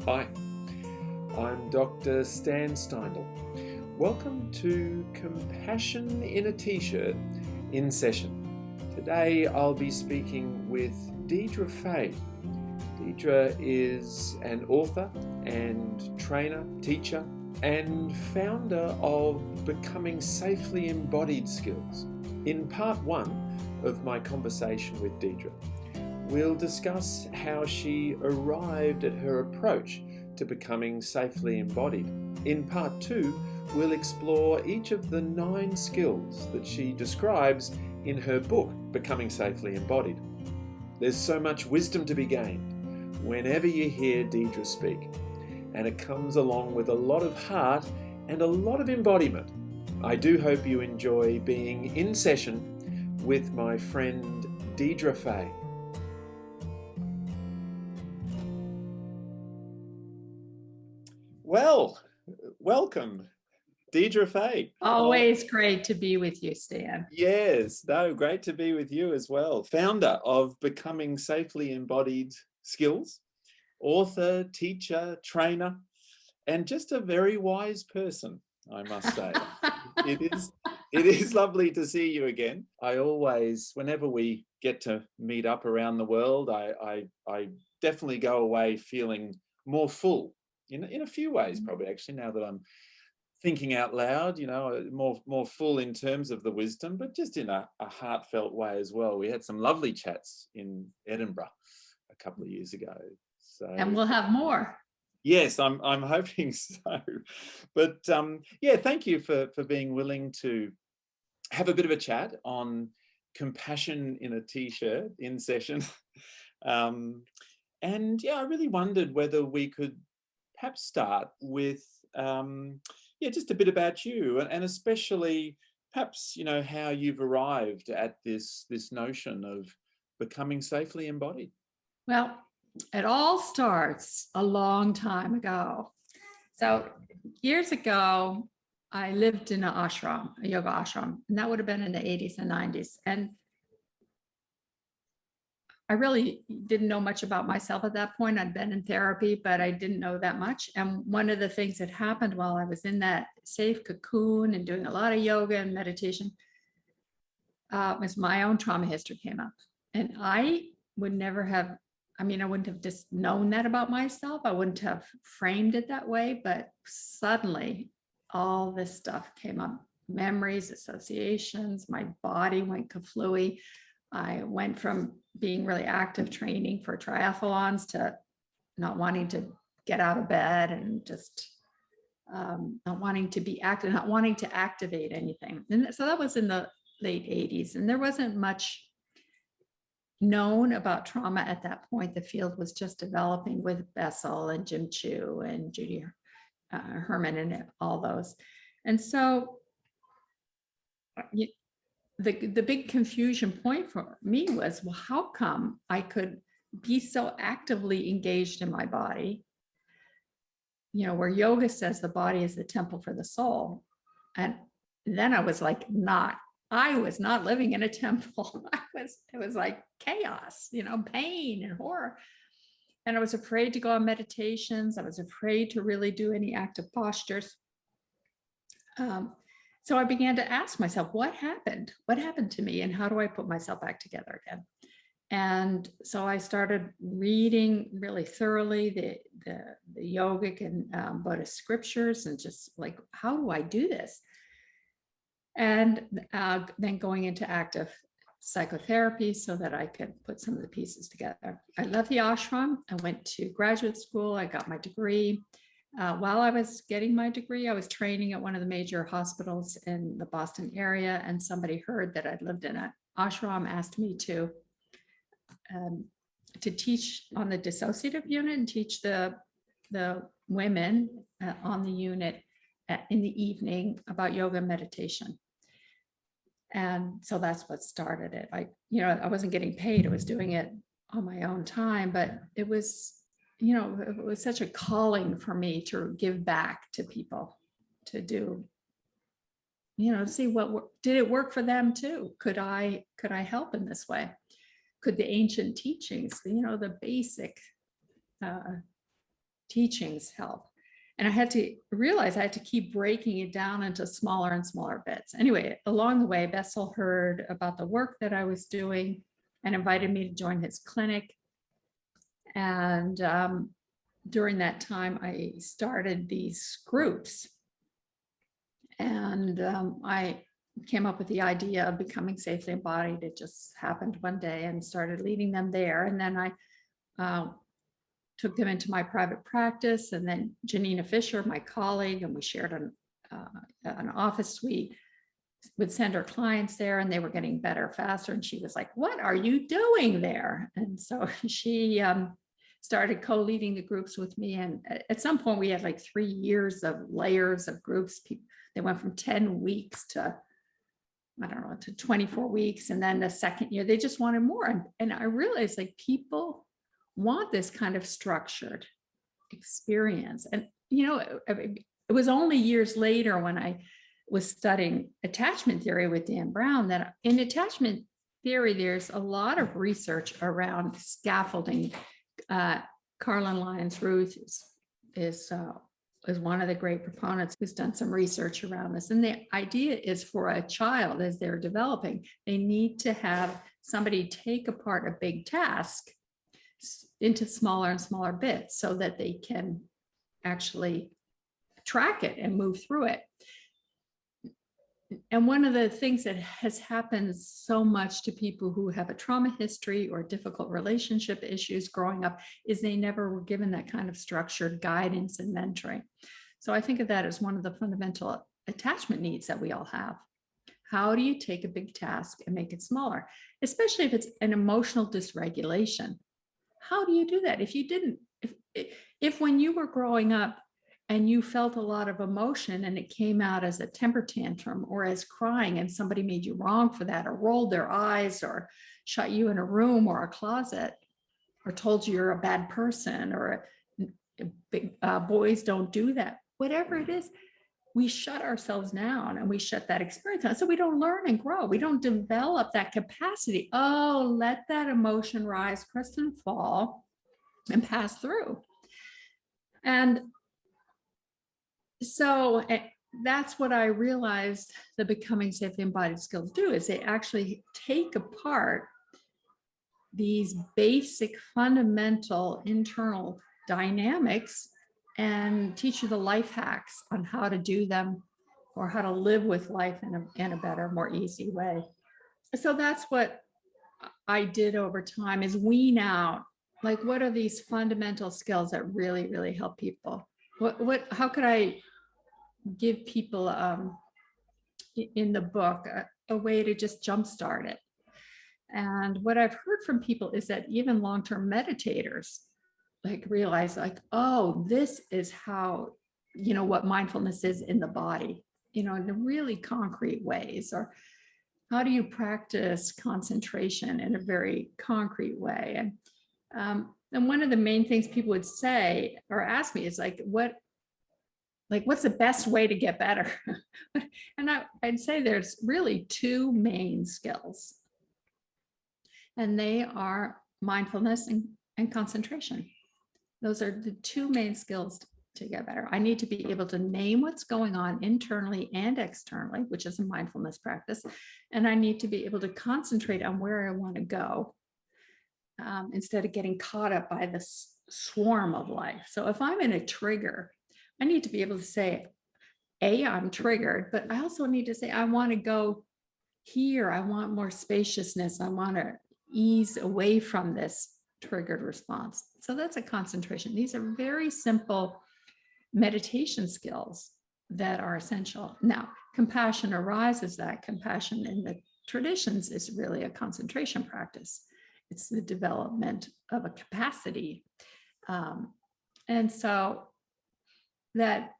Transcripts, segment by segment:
Hi, I'm Dr. Stan Steindl. Welcome to Compassion in a T-shirt in session. Today I'll be speaking with Deirdre Fay. Deirdre is an author and trainer, teacher, and founder of Becoming Safely Embodied Skills. In part one of my conversation with Deirdre, we'll discuss how she arrived at her approach to becoming safely embodied. In part two, we'll explore each of the 9 skills that she describes in her book, Becoming Safely Embodied. There's so much wisdom to be gained whenever you hear Deirdre speak, and it comes along with a lot of heart and a lot of embodiment. I do hope you enjoy being in session with my friend Deirdre Fay. Well, welcome, Deirdre Fay. Always great to be with you, Stan. Yes, no, great to be with you as well. Founder of Becoming Safely Embodied Skills, author, teacher, trainer, and just a very wise person, I must say. It is lovely to see you again. I always, whenever we get to meet up around the world, I definitely go away feeling more full. In a few ways, probably, actually, now that I'm thinking out loud, more full in terms of the wisdom, but just in a heartfelt way as well. We had some lovely chats in Edinburgh a couple of years ago. And we'll have more. Yes, I'm hoping so. But yeah, thank you for being willing to have a bit of a chat on compassion in a T-shirt in session. And yeah, I really wondered whether we could perhaps start with just a bit about you, and especially perhaps how you've arrived at this notion of becoming safely embodied. Well, it all starts a long time ago. So years ago, I lived in an ashram, a yoga ashram, and that would have been in the 80s and 90s. And I really didn't know much about myself at that point. I'd been in therapy, but I didn't know that much. And one of the things that happened while I was in that safe cocoon and doing a lot of yoga and meditation was my own trauma history came up. And I would never have, I wouldn't have just known that about myself. I wouldn't have framed it that way, but suddenly all this stuff came up, memories, associations, my body went kaflooey. I went from being really active training for triathlons to not wanting to get out of bed and just not wanting to be active, not wanting to activate anything. And so that was in the late 80s. And there wasn't much known about trauma at that point. The field was just developing with Bessel and Jim Chu and Judy Herman and all those. And so the big confusion point for me was, well, how come I could be so actively engaged in my body, where yoga says the body is the temple for the soul. And then I was like, I was not living in a temple. It was like chaos, pain and horror. And I was afraid to go on meditations. I was afraid to really do any active postures. So I began to ask myself, what happened? What happened to me? And how do I put myself back together again? And so I started reading really thoroughly the yogic and Buddhist scriptures, and just like, how do I do this? And then going into active psychotherapy so that I could put some of the pieces together. I left the ashram. I went to graduate school. I got my degree. While I was getting my degree, I was training at one of the major hospitals in the Boston area, and somebody heard that I'd lived in an ashram, asked me to teach on the dissociative unit and teach the women on the unit in the evening about yoga and meditation. And so that's what started it. I wasn't getting paid. I was doing it on my own time, but it was such a calling for me to give back to people, to do, see did it work for them too? Could I help in this way? Could the ancient teachings, the basic teachings help. And I had to realize I had to keep breaking it down into smaller and smaller bits. Anyway, along the way, Bessel heard about the work that I was doing and invited me to join his clinic. And during that time, I started these groups. And I came up with the idea of Becoming Safely Embodied. It just happened one day and started leading them there. And then I took them into my private practice. And then Janina Fisher, my colleague, and we shared an office suite, would send her clients there, and they were getting better faster. And she was like, "What are you doing there?" And so she started co-leading the groups with me. And at some point we had like 3 years of layers of groups. They went from 10 weeks to, I don't know, to 24 weeks. And then the second year, they just wanted more. And I realized like people want this kind of structured experience. And, it was only years later when I was studying attachment theory with Dan Brown that in attachment theory, there's a lot of research around scaffolding. Carlin Lyons Ruth is one of the great proponents who's done some research around this. And the idea is for a child, as they're developing, they need to have somebody take apart a big task into smaller and smaller bits so that they can actually track it and move through it. And one of the things that has happened so much to people who have a trauma history or difficult relationship issues growing up is they never were given that kind of structured guidance and mentoring. So I think of that as one of the fundamental attachment needs that we all have. How do you take a big task and make it smaller, especially if it's an emotional dysregulation? How do you do that? If you didn't, if when you were growing up, and you felt a lot of emotion and it came out as a temper tantrum or as crying, and somebody made you wrong for that, or rolled their eyes, or shut you in a room or a closet, or told you you're a bad person, or boys don't do that, whatever it is, we shut ourselves down and we shut that experience down. So we don't learn and grow. We don't develop that capacity. Oh, let that emotion rise, crest and fall, and pass through. And so that's what I realized the Becoming Safely Embodied Skills do, is they actually take apart these basic fundamental internal dynamics and teach you the life hacks on how to do them, or how to live with life in a better, more easy way. So that's what I did over time, is wean out, like, what are these fundamental skills that really, really help people? How could I give people in the book a way to just jumpstart it? And what I've heard from people is that even long-term meditators like realize like, oh, this is how, what mindfulness is in the body, in really concrete ways. Or how do you practice concentration in a very concrete way? And one of the main things people would say or ask me is like, what's the best way to get better? And I'd say there's really two main skills, and they are mindfulness and concentration. Those are the two main skills to get better. I need to be able to name what's going on internally and externally, which is a mindfulness practice. And I need to be able to concentrate on where I want to go, instead of getting caught up by the swarm of life. So if I'm in a trigger, I need to be able to say, I'm triggered, but I also need to say, I want to go here. I want more spaciousness. I want to ease away from this triggered response. So that's a concentration. These are very simple meditation skills that are essential. Now, compassion arises. That compassion in the traditions is really a concentration practice. It's the development of a capacity. And so that,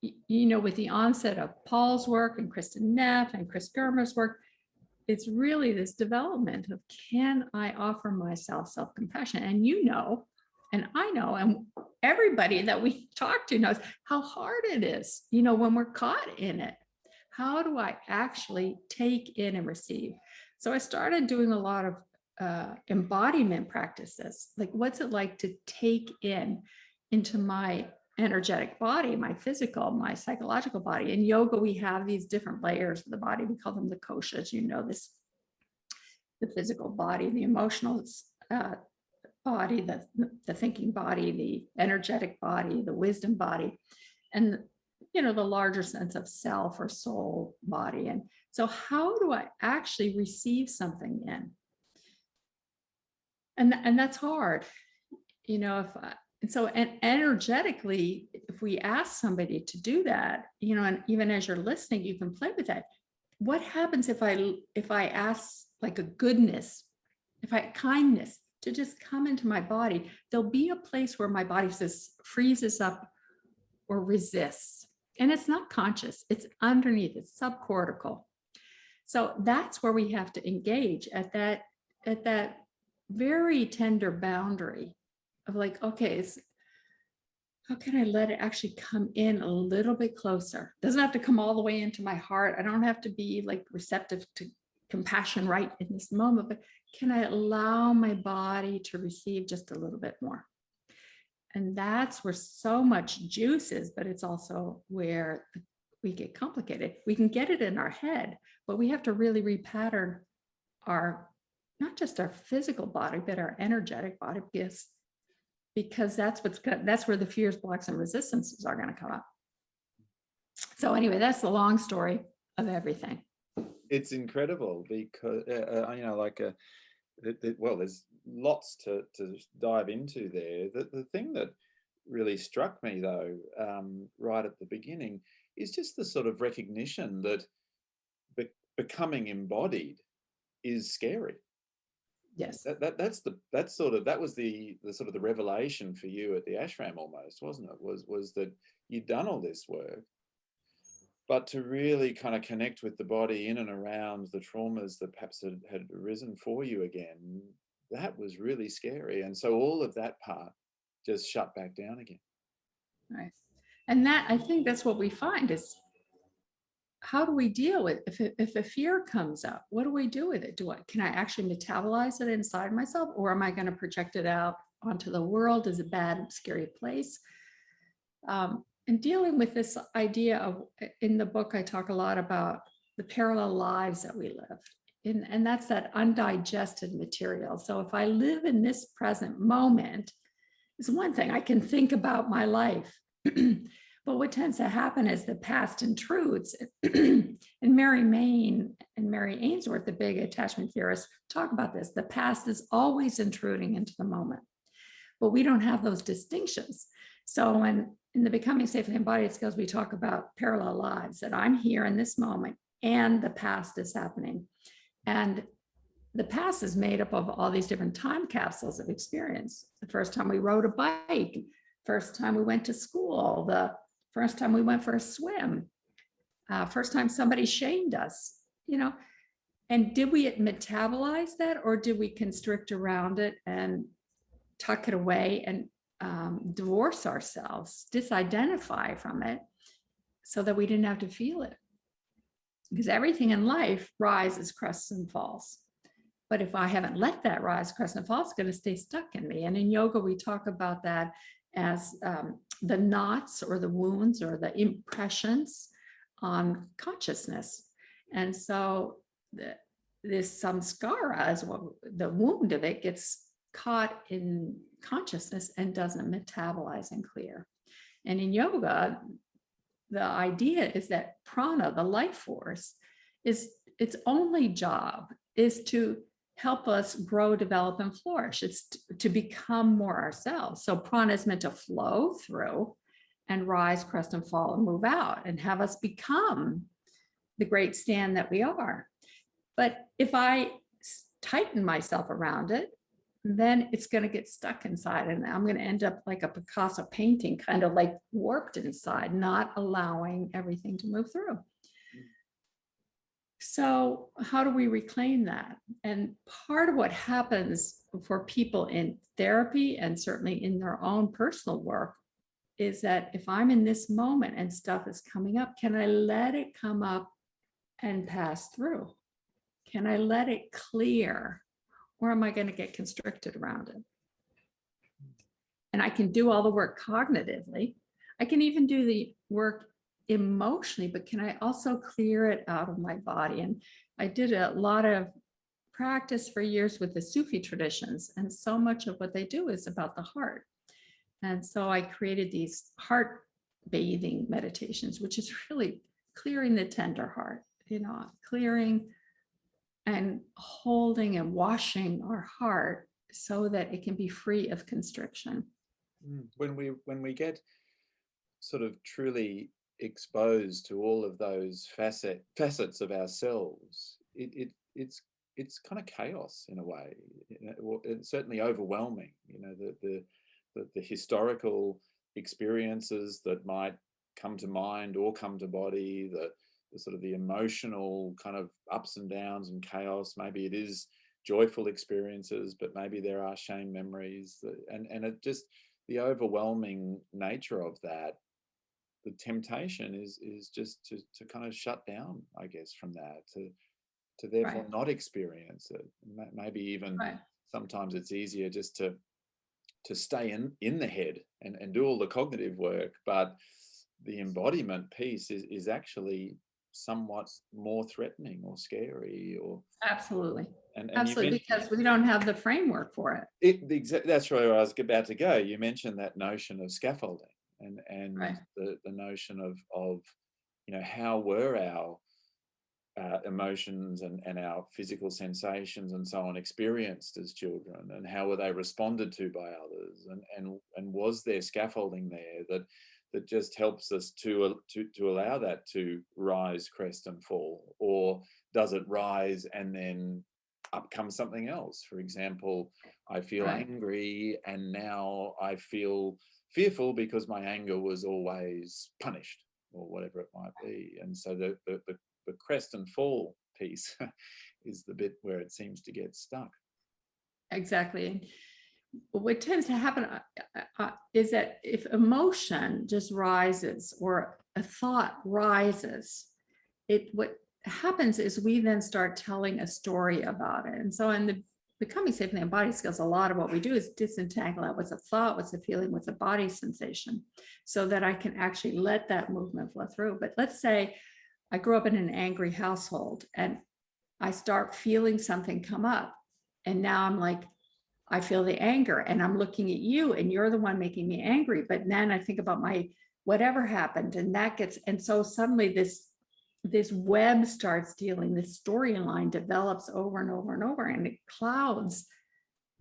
with the onset of Paul's work and Kristen Neff and Chris Germer's work, it's really this development of, can I offer myself self-compassion? And and I know, and everybody that we talk to knows how hard it is, when we're caught in it. How do I actually take in and receive? So I started doing a lot of embodiment practices. Like, what's it like to take in into my energetic body, my physical, my psychological body. In yoga, we have these different layers of the body. We call them the koshas. You know this: the physical body, the emotional body, the thinking body, the energetic body, the wisdom body, and the larger sense of self or soul body. And so how do I actually receive something in? And that's hard, and energetically, if we ask somebody to do that, and even as you're listening, you can play with that. What happens if I ask like a goodness, kindness to just come into my body? There'll be a place where my body freezes up or resists. And it's not conscious, it's underneath, it's subcortical. So that's where we have to engage at that very tender boundary of like, okay, how can I let it actually come in a little bit closer? It doesn't have to come all the way into my heart. I don't have to be like receptive to compassion right in this moment, but can I allow my body to receive just a little bit more? And that's where so much juice is, but it's also where we get complicated. We can get it in our head, but we have to really repattern not just our physical body, but our energetic body, because that's where the fears, blocks, and resistances are going to come up. So anyway, that's the long story of everything. It's incredible because, well, there's lots to dive into there. The thing that really struck me, though, right at the beginning, is just the sort of recognition that becoming embodied is scary. Yes. That was the sort of the revelation for you at the ashram, almost, wasn't it? Was that you'd done all this work, but to really kind of connect with the body in and around the traumas that perhaps had arisen for you again, that was really scary. And so all of that part just shut back down again. Right. And I think that's what we find is, how do we deal with if a fear comes up? What do we do with it? Can I actually metabolize it inside myself, or am I going to project it out onto the world as a bad, scary place? And dealing with this idea of, in the book, I talk a lot about the parallel lives that we live. And that's that undigested material. So if I live in this present moment, it's one thing, I can think about my life. But what tends to happen is the past intrudes. And Mary Main and Mary Ainsworth, the big attachment theorists, talk about this. The past is always intruding into the moment, but we don't have those distinctions. So when in the Becoming Safely Embodied Skills, we talk about parallel lives, that I'm here in this moment and the past is happening. And the past is made up of all these different time capsules of experience. The first time we rode a bike, first time we went to school, the first time we went for a swim, first time somebody shamed us, and did we metabolize that, or did we constrict around it and tuck it away and divorce ourselves, disidentify from it so that we didn't have to feel it? Because everything in life rises, crests, and falls. But if I haven't let that rise, crest, and fall, it's going to stay stuck in me. And in yoga, we talk about that as the knots or the wounds or the impressions on consciousness. And so this samskara is what the wound of it gets caught in consciousness and doesn't metabolize and clear. And in yoga, the idea is that prana, the life force, its only job is to help us grow, develop, and flourish. It's to become more ourselves. So prana is meant to flow through and rise, crest, and fall, and move out, and have us become the great stand that we are. But if I tighten myself around it, then it's going to get stuck inside, and I'm going to end up like a Picasso painting, kind of like warped inside, not allowing everything to move through. So how do we reclaim that? And part of what happens for people in therapy, and certainly in their own personal work, is that if I'm in this moment and stuff is coming up, can I let it come up and pass through? Can I let it clear? Or am I going to get constricted around it? and I can do all the work cognitively. I can even do the work emotionally, but can I also clear it out of my body? And I did a lot of practice for years with the Sufi traditions, and so much of what they do is about the heart. And so I created these heart bathing meditations, which is really clearing the tender heart, clearing and holding and washing our heart so that it can be free of constriction. When we get sort of truly exposed to all of those facets of ourselves, it's kind of chaos in a way. It's certainly overwhelming. The historical experiences that might come to mind or come to body, the sort of the emotional kind of ups and downs and chaos. Maybe it is joyful experiences, but maybe there are shame memories, and it just, the overwhelming nature of that, the temptation is just to kind of shut down, I guess, from that, to therefore not experience it. Maybe even sometimes it's easier just to stay in the head and do all the cognitive work, but the embodiment piece is actually somewhat more threatening or scary, or absolutely. And absolutely, because we don't have the framework for it. That's where I was about to go. You mentioned that notion of scaffolding and the notion of how were our emotions and our physical sensations and so on experienced as children, and how were they responded to by others, and was there scaffolding there that just helps us to allow that to rise, crest and fall, or does it rise and then up comes something else? For example, I feel angry and now I feel fearful because my anger was always punished, or whatever it might be. And so the crest and fall piece is the bit where it seems to get stuck. Exactly. What tends to happen is that if emotion just rises or a thought rises, what happens is we then start telling a story about it. And so in the Becoming Safely Embodied Skills, a lot of what we do is disentangle out what's a thought, what's a feeling, what's a body sensation, so that I can actually let that movement flow through. But let's say I grew up in an angry household and I start feeling something come up, and now I'm like, I feel the anger and I'm looking at you and you're the one making me angry. But then I think about my whatever happened, and and so suddenly this web starts dealing, this storyline develops over and over and over, and it clouds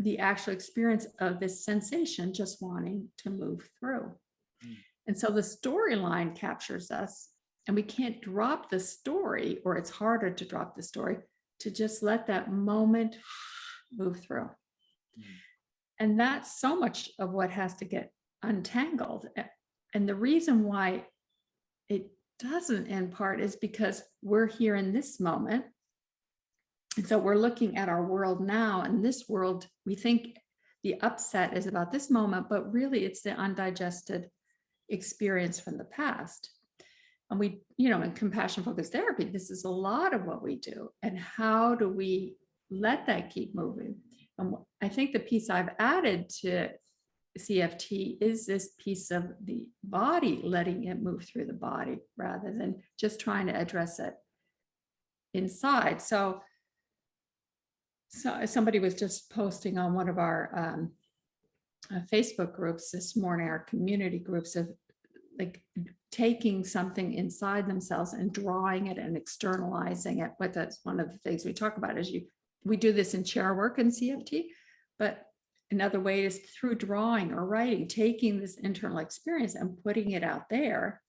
the actual experience of this sensation just wanting to move through. And so the storyline captures us, and we can't drop the story, or it's harder to drop the story, to just let that moment move through. And that's so much of what has to get untangled. And the reason why it doesn't, in part, is because we're here in this moment. And so we're looking at our world now, and this world, we think the upset is about this moment, but really it's the undigested experience from the past. And we, in compassion focused therapy, this is a lot of what we do. And how do we let that keep moving? And I think the piece I've added to CFT is this piece of the body, letting it move through the body rather than just trying to address it inside. So somebody was just posting on one of our Facebook groups this morning, our community groups, of like taking something inside themselves and drawing it and externalizing it. But that's one of the things we talk about is we do this in chair work in CFT, but another way is through drawing or writing, taking this internal experience and putting it out there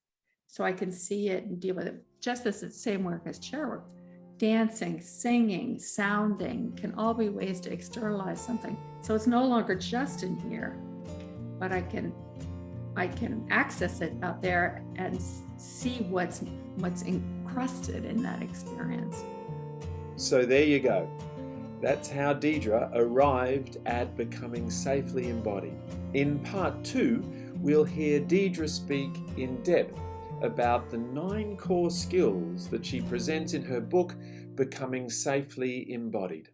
so I can see it and deal with it. Just as the same work as chair work. Dancing, singing, sounding can all be ways to externalize something. So it's no longer just in here, but I can access it out there and see what's encrusted in that experience. So there you go. That's how Deirdre arrived at Becoming Safely Embodied. In part 2, we'll hear Deirdre speak in depth about the 9 core skills that she presents in her book, Becoming Safely Embodied.